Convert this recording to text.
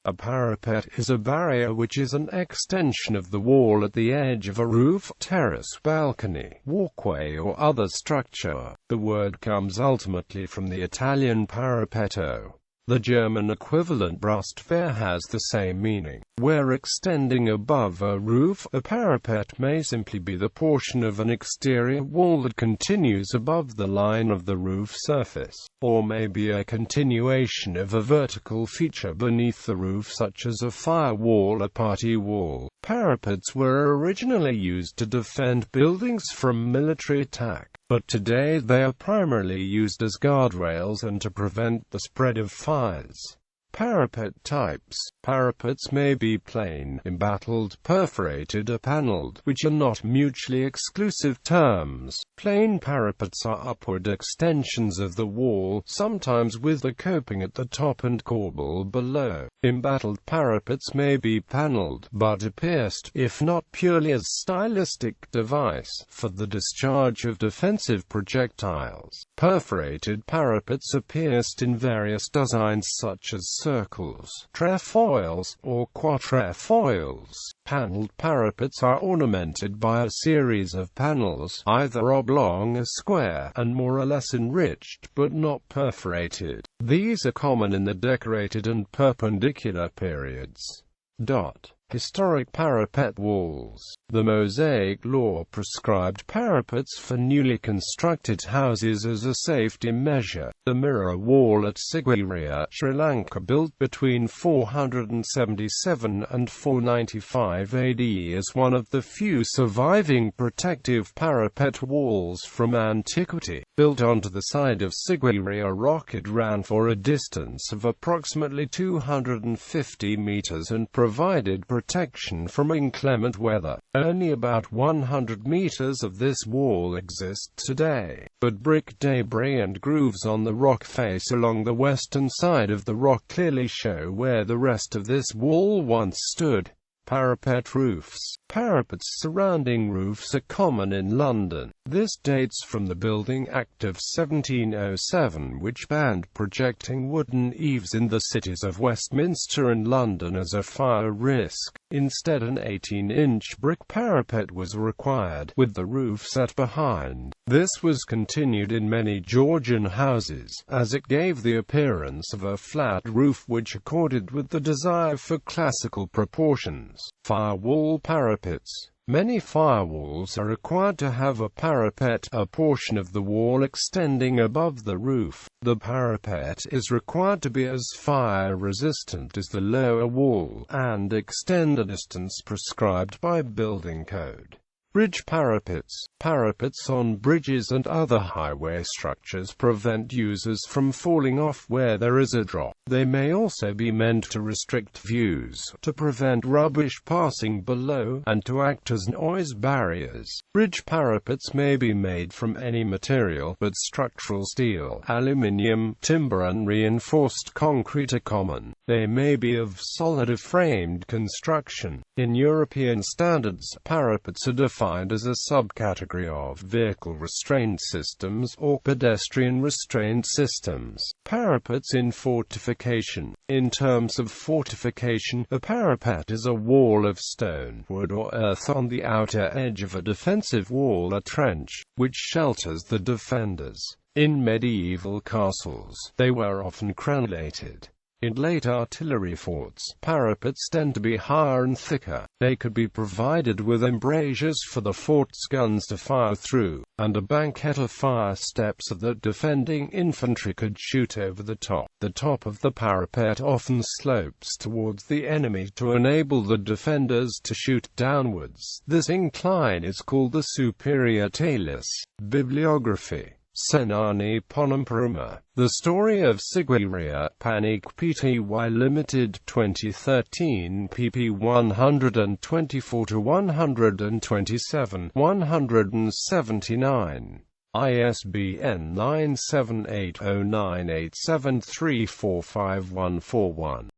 A parapet is a barrier which is an extension of the wall at the edge of a roof, terrace, balcony, walkway or other structure. The word comes ultimately from the Italian parapetto. The German equivalent Brustwehr has the same meaning. Where extending above a roof, a parapet may simply be the portion of an exterior wall that continues above the line of the roof surface, or may be a continuation of a vertical feature beneath the roof such as a firewall or party wall. Parapets were originally used to defend buildings from military attack, but today they are primarily used as guardrails and to prevent the spread of fires. Parapet types. Parapets may be plain, embattled, perforated or paneled, which are not mutually exclusive terms. Plain parapets are upward extensions of the wall, sometimes with a coping at the top and corbel below. Embattled parapets may be paneled, but are pierced, if not purely as stylistic device, for the discharge of defensive projectiles. Perforated parapets are pierced in various designs such as circles, trefoils, or quatrefoils. Paneled parapets are ornamented by a series of panels, either oblong or square, and more or less enriched, but not perforated. These are common in the decorated and perpendicular periods. Historic parapet walls. The Mosaic Law prescribed parapets for newly constructed houses as a safety measure. The mirror wall at Sigiriya, Sri Lanka, built between 477 and 495 AD, is one of the few surviving protective parapet walls from antiquity. Built onto the side of Sigiriya rock, it ran for a distance of approximately 250 meters and provided protection from inclement weather. Only about 100 meters of this wall exist today, but brick debris and grooves on the rock face along the western side of the rock clearly show where the rest of this wall once stood. Parapet roofs. Parapets surrounding roofs are common in London. This dates from the Building Act of 1707, which banned projecting wooden eaves in the cities of Westminster and London as a fire risk. Instead, an 18-inch brick parapet was required, with the roof set behind. This was continued in many Georgian houses, as it gave the appearance of a flat roof which accorded with the desire for classical proportions. Firewall parapets. Many firewalls are required to have a parapet, a portion of the wall extending above the roof. The parapet is required to be as fire-resistant as the lower wall, and extend a distance prescribed by building code. Bridge parapets. Parapets on bridges and other highway structures prevent users from falling off where there is a drop. They may also be meant to restrict views, to prevent rubbish passing below, and to act as noise barriers. Bridge parapets may be made from any material, but structural steel, aluminium, timber and reinforced concrete are common. They may be of solid or framed construction. In European standards, parapets are defined as a subcategory of vehicle restraint systems or pedestrian restraint systems. Parapets in fortification. In terms of fortification, a parapet is a wall of stone, wood or earth on the outer edge of a defensive wall or trench, which shelters the defenders. In medieval castles, they were often crenellated. In late artillery forts, parapets tend to be higher and thicker. They could be provided with embrasures for the fort's guns to fire through, and a banquette of fire steps so that defending infantry could shoot over the top. The top of the parapet often slopes towards the enemy to enable the defenders to shoot downwards. This incline is called the superior talus. Bibliography. Senani Ponampuruma. The Story of Sigiriya, Panik Pty Limited, 2013, pp. 124–127, 179. ISBN 9780987345141.